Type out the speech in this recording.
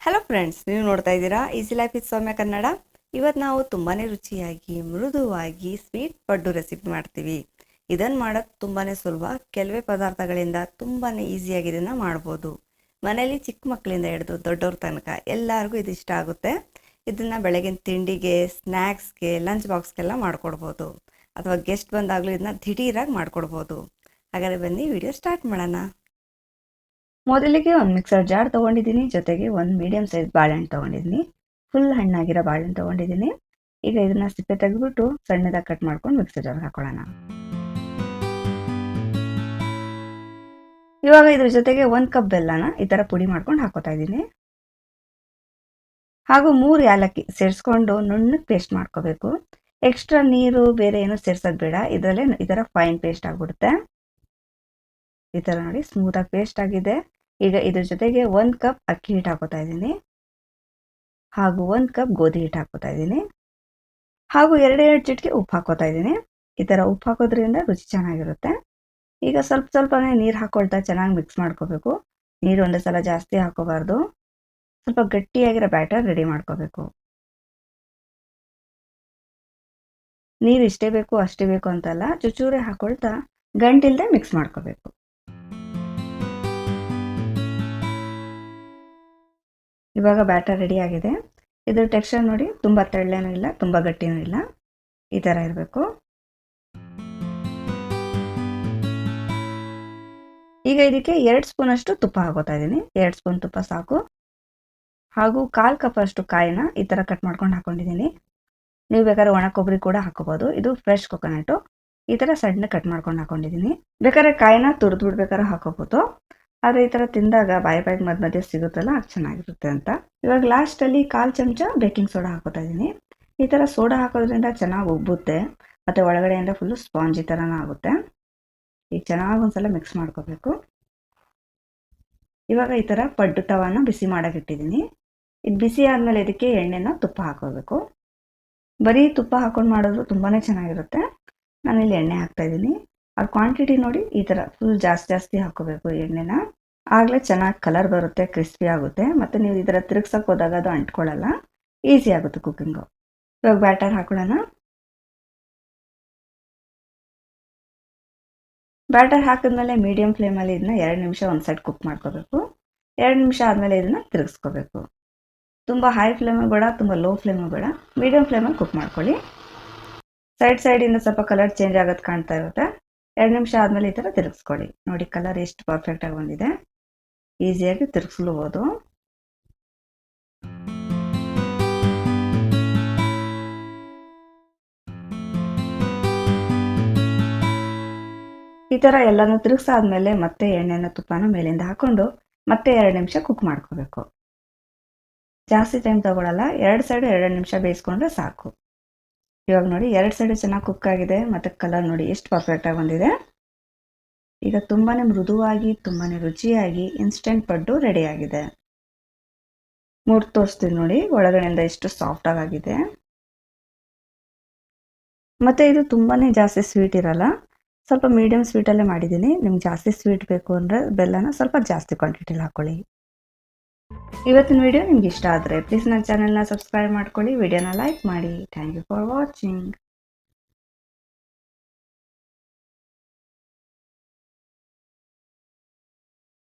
Hello friends, ನೀವು ನೋಡ್ತಾ ಇದ್ದೀರಾ ಈಸಿ ಲೈಫ್ ವಿತ್ ಸೌಮ್ಯ ಕನ್ನಡ. ಇವತ್ತು ನಾವು ತುಂಬಾ ರುಚಿಯಾಗಿ ಮೃದುವಾಗಿ ಸ್ವೀಟ್ ಪಡ್ಡು ರೆಸಿಪಿ ಮಾಡ್ತೀವಿ. ಇದನ್ನು ಮಾಡೋದು ತುಂಬಾ ಸುಲಭ. ಕೆಲವೇ ಪದಾರ್ಥಗಳಿಂದ ತುಂಬಾ ಈಸಿಯಾಗಿ ಇದನ್ನು ಮಾಡ್ಬೋದು. ಮನೇಲಿ ಚಿಕ್ಕ ಮಕ್ಕಳಿಂದ ಹಿಡಿದು ದೊಡ್ಡವ್ರ ತನಕ ಎಲ್ಲರಿಗೂ ಇದು ಇಷ್ಟ ಆಗುತ್ತೆ. ಇದನ್ನು ಬೆಳಗಿನ ತಿಂಡಿಗೆ, ಸ್ನ್ಯಾಕ್ಸ್ಗೆ, ಲಂಚ್ ಬಾಕ್ಸ್ಗೆಲ್ಲ ಮಾಡ್ಕೊಡ್ಬೋದು. ಅಥವಾ ಗೆಸ್ಟ್ ಬಂದಾಗಲೂ ಇದನ್ನ ದಿಢೀರಾಗಿ ಮಾಡ್ಕೊಡ್ಬೋದು. ಹಾಗಾದರೆ ಬನ್ನಿ ವಿಡಿಯೋ ಸ್ಟಾರ್ಟ್ ಮಾಡೋಣ. ಮೊದಲಿಗೆ ಒಂದು ಮಿಕ್ಸರ್ ಜಾರ್ ತೊಗೊಂಡಿದ್ದೀನಿ. ಜೊತೆಗೆ ಒಂದು ಮೀಡಿಯಂ ಸೈಜ್ ಬಾಳೆಹಣ್ಣು ತೊಗೊಂಡಿದ್ದೀನಿ. ಫುಲ್ ಹಣ್ಣಾಗಿರೋ ಬಾಳೆಹಣ್ಣು ತೊಗೊಂಡಿದ್ದೀನಿ. ಈಗ ಇದನ್ನ ಸಿಪ್ಪೆ ತೆಗೆದ್ಬಿಟ್ಟು ಸಣ್ಣದಾಗಿ ಕಟ್ ಮಾಡ್ಕೊಂಡು ಮಿಕ್ಸರ್ ಜಾರ್ಗೆ ಹಾಕೊಳ್ಳೋಣ. ಇವಾಗ ಇದ್ರ ಜೊತೆಗೆ 1 ಕಪ್ ಬೆಲ್ಲನ ಈ ಥರ ಪುಡಿ ಮಾಡ್ಕೊಂಡು ಹಾಕೋತಾ ಇದ್ದೀನಿ. ಹಾಗೂ 3 ಏಲಕ್ಕಿ ಸೇರಿಸ್ಕೊಂಡು ನುಣ್ಣಗೆ ಪೇಸ್ಟ್ ಮಾಡ್ಕೋಬೇಕು. ಎಕ್ಸ್ಟ್ರಾ ನೀರು ಬೇರೆ ಏನು ಸೇರ್ಸೋದು ಬೇಡ. ಇದರಲ್ಲೇ ಈ ಥರ ಫೈನ್ ಪೇಸ್ಟ್ ಆಗಿಬಿಡುತ್ತೆ. ಈ ಥರ ನೋಡಿ ಸ್ಮೂತಾಗಿ ಪೇಸ್ಟ್ ಆಗಿದೆ. ಈಗ ಇದ್ರ ಜೊತೆಗೆ 1 ಕಪ್ ಅಕ್ಕಿ ಹಿಟ್ಟು ಹಾಕೋತಾ ಇದ್ದೀನಿ. ಹಾಗೂ 1 ಕಪ್ ಗೋಧಿ ಹಿಟ್ಟು ಹಾಕೋತಾ ಇದ್ದೀನಿ. ಹಾಗೂ 2 ಚಿಟಿಕೆ ಉಪ್ಪು ಹಾಕೋತಾ ಇದ್ದೀನಿ. ಈ ಥರ ಉಪ್ಪು ಹಾಕೋದ್ರಿಂದ ರುಚಿ ಚೆನ್ನಾಗಿರುತ್ತೆ. ಈಗ ಸ್ವಲ್ಪನೇ ನೀರು ಹಾಕೊಳ್ತಾ ಚೆನ್ನಾಗಿ ಮಿಕ್ಸ್ ಮಾಡ್ಕೋಬೇಕು. ನೀರು ಒಂದೇ ಸಲ ಜಾಸ್ತಿ ಹಾಕೋಬಾರ್ದು. ಸ್ವಲ್ಪ ಗಟ್ಟಿಯಾಗಿರೋ ಬ್ಯಾಟರ್ ರೆಡಿ ಮಾಡ್ಕೋಬೇಕು. ನೀರು ಇಷ್ಟೇ ಬೇಕು ಅಷ್ಟೇ ಬೇಕು ಅಂತಲ್ಲ, ಚೂರೇ ಹಾಕೊಳ್ತಾ ಗಂಟಿಲ್ದೆ ಮಿಕ್ಸ್ ಮಾಡ್ಕೋಬೇಕು. ಇವಾಗ ಬ್ಯಾಟರ್ ರೆಡಿ ಆಗಿದೆ. ಇದ್ರ ಟೆಕ್ಸ್ಚರ್ ನೋಡಿ, ತುಂಬ ತೆಳ್ಳನೂ ಇಲ್ಲ, ತುಂಬ ಗಟ್ಟಿನೂ ಇಲ್ಲ. ಈ ಥರ ಇರಬೇಕು. ಈಗ ಇದಕ್ಕೆ 2 ಸ್ಪೂನ್ ಅಷ್ಟು ತುಪ್ಪ ಹಾಕೋತಾ ಇದ್ದೀನಿ. 2 ಸ್ಪೂನ್ ತುಪ್ಪ ಸಾಕು. ಹಾಗೂ 1/4 ಕಪ್ ಅಷ್ಟು ಕಾಯಿನ ಈ ಥರ ಕಟ್ ಮಾಡ್ಕೊಂಡು ಹಾಕೊಂಡಿದ್ದೀನಿ. ನೀವು ಬೇಕಾದ್ರೆ ಒಣ ಕೊಬ್ಬರಿ ಕೂಡ ಹಾಕೋಬೋದು. ಇದು ಫ್ರೆಶ್ ಕೊಕೊನಟು. ಈ ಥರ ಸಣ್ಣ ಕಟ್ ಮಾಡ್ಕೊಂಡು ಹಾಕೊಂಡಿದ್ದೀನಿ. ಬೇಕಾದ್ರೆ ಕಾಯಿನ ತುರಿದು ಬಿಡ್ಬೇಕಾದ್ರೆ ಹಾಕೋಬೋದು. ಆದರೆ ಈ ಥರ ತಿಂದಾಗ ಬಾಯಿಗೆ ಮಧ್ಯೆ ಸಿಗುತ್ತಲ್ಲ, ಅದು ಚೆನ್ನಾಗಿರುತ್ತೆ ಅಂತ. ಇವಾಗ ಲಾಸ್ಟಲ್ಲಿ 1/4 ಚಮಚ ಬೇಕಿಂಗ್ ಸೋಡಾ ಹಾಕೋತಾ ಇದ್ದೀನಿ. ಈ ಥರ ಸೋಡಾ ಹಾಕೋದ್ರಿಂದ ಚೆನ್ನಾಗಿ ಉಬ್ಬುತ್ತೆ ಮತ್ತು ಒಳಗಡೆಯಿಂದ ಫುಲ್ಲು ಸ್ಪಾಂಜಿ ಥರನೂ ಆಗುತ್ತೆ. ಈಗ ಚೆನ್ನಾಗಿ ಒಂದ್ಸಲ ಮಿಕ್ಸ್ ಮಾಡ್ಕೋಬೇಕು. ಇವಾಗ ಈ ಥರ ಪಡ್ಡು ತವಾನ ಬಿಸಿ ಮಾಡೋಕ್ಕಿಟ್ಟಿದ್ದೀನಿ. ಇದು ಬಿಸಿ ಆದಮೇಲೆ ಇದಕ್ಕೆ ಎಣ್ಣೆನ ತುಪ್ಪ ಹಾಕೋಬೇಕು. ಬರೀ ತುಪ್ಪ ಹಾಕೊಂಡು ಮಾಡಿದ್ರು ತುಂಬಾ ಚೆನ್ನಾಗಿರುತ್ತೆ. ನಾನಿಲ್ಲಿ ಎಣ್ಣೆ ಹಾಕ್ತಾಯಿದ್ದೀನಿ. ಆ ಕ್ವಾಂಟಿಟಿ ನೋಡಿ, ಈ ಥರ ಫುಲ್ ಜಾಸ್ತಿ ಹಾಕೋಬೇಕು ಎಣ್ಣೆನ. ಆಗಲೇ ಚೆನ್ನಾಗಿ ಕಲರ್ ಬರುತ್ತೆ, ಕ್ರಿಸ್ಪಿ ಆಗುತ್ತೆ. ಮತ್ತು ನೀವು ಈ ಥರ ತಿರುಗ್ಸಕ್ಕೆ ಹೋದಾಗ ಅದು ಅಂಟ್ಕೊಳ್ಳಲ್ಲ, ಈಸಿ ಆಗುತ್ತೆ ಕುಕ್ಕಿಂಗು. ಇವಾಗ ಬ್ಯಾಟರ್ ಹಾಕೊಳ್ಳೋಣ. ಬ್ಯಾಟರ್ ಹಾಕಿದ್ಮೇಲೆ ಮೀಡಿಯಂ ಫ್ಲೇಮಲ್ಲಿ ಇದನ್ನ 2 ನಿಮಿಷ ಒಂದು ಸೈಡ್ ಕುಕ್ ಮಾಡ್ಕೋಬೇಕು. 2 ನಿಮಿಷ ಆದಮೇಲೆ ಇದನ್ನು ತಿರುಗಿಸ್ಕೋಬೇಕು. ತುಂಬ ಹೈ ಫ್ಲೇಮು ಬೇಡ, ತುಂಬ ಲೋ ಫ್ಲೇಮು ಬೇಡ, ಮೀಡಿಯಂ ಫ್ಲೇಮಲ್ಲಿ ಕುಕ್ ಮಾಡ್ಕೊಳ್ಳಿ. ಸೈಡಿಂದ ಸ್ವಲ್ಪ ಕಲರ್ ಚೇಂಜ್ ಆಗೋದು ಕಾಣ್ತಾ ಇರುತ್ತೆ. 2 ನಿಮಿಷ ಆದಮೇಲೆ ಈ ಥರ ತಿರುಗಿಸ್ಕೊಳ್ಳಿ. ನೋಡಿ ಕಲರ್ ಎಷ್ಟು ಪರ್ಫೆಕ್ಟಾಗಿ ಬಂದಿದೆ. ಈಸಿಯಾಗಿ ತಿರುಗಿಸ್ಲೂಬೋದು. ಈ ಥರ ಎಲ್ಲನೂ ತಿರುಗಿಸಾದ್ಮೇಲೆ ಮತ್ತೆ ಎಣ್ಣೆನ ತುಪ್ಪನ ಮೇಲಿಂದ ಹಾಕ್ಕೊಂಡು ಮತ್ತೆ 2 ನಿಮಿಷ ಕುಕ್ ಮಾಡ್ಕೋಬೇಕು. ಜಾಸ್ತಿ ಟೈಮ್ ತಗೊಳ್ಳಲ್ಲ. 2 ಸೈಡು 2 ನಿಮಿಷ ಬೇಯಿಸ್ಕೊಂಡ್ರೆ ಸಾಕು. ಇವಾಗ ನೋಡಿ 2 ಸೈಡು ಚೆನ್ನಾಗಿ ಕುಕ್ ಆಗಿದೆ ಮತ್ತು ಕಲರ್ ನೋಡಿ ಎಷ್ಟು ಪರ್ಫೆಕ್ಟಾಗಿ ಬಂದಿದೆ. ಈಗ ತುಂಬಾ ಮೃದುವಾಗಿ, ತುಂಬಾ ರುಚಿಯಾಗಿ ಇನ್ಸ್ಟೆಂಟ್ ಪಡ್ಡು ರೆಡಿಯಾಗಿದೆ. ಮುರಿದು ತೋರಿಸ್ತೀನಿ ನೋಡಿ, ಒಳಗಡೆಯಿಂದ ಎಷ್ಟು ಸಾಫ್ಟಾಗಿ ಆಗಿದೆ. ಮತ್ತು ಇದು ತುಂಬಾ ಜಾಸ್ತಿ ಸ್ವೀಟ್ ಇರಲ್ಲ, ಸ್ವಲ್ಪ ಮೀಡಿಯಂ ಸ್ವೀಟಲ್ಲೇ ಮಾಡಿದ್ದೀನಿ. ನಿಮ್ಗೆ ಜಾಸ್ತಿ ಸ್ವೀಟ್ ಬೇಕು ಅಂದರೆ ಬೆಲ್ಲನ ಸ್ವಲ್ಪ ಜಾಸ್ತಿ ಕ್ವಾಂಟಿಟಿಲಿ ಹಾಕ್ಕೊಳ್ಳಿ. ಇವತ್ತಿನ ವಿಡಿಯೋ ನಿಮ್ಗೆ ಇಷ್ಟ ಆದರೆ ಪ್ಲೀಸ್ ನನ್ನ ಚಾನೆಲ್ನ ಸಬ್ಸ್ಕ್ರೈಬ್ ಮಾಡ್ಕೊಳ್ಳಿ, ವಿಡಿಯೋನ ಲೈಕ್ ಮಾಡಿ. Thank you for watching.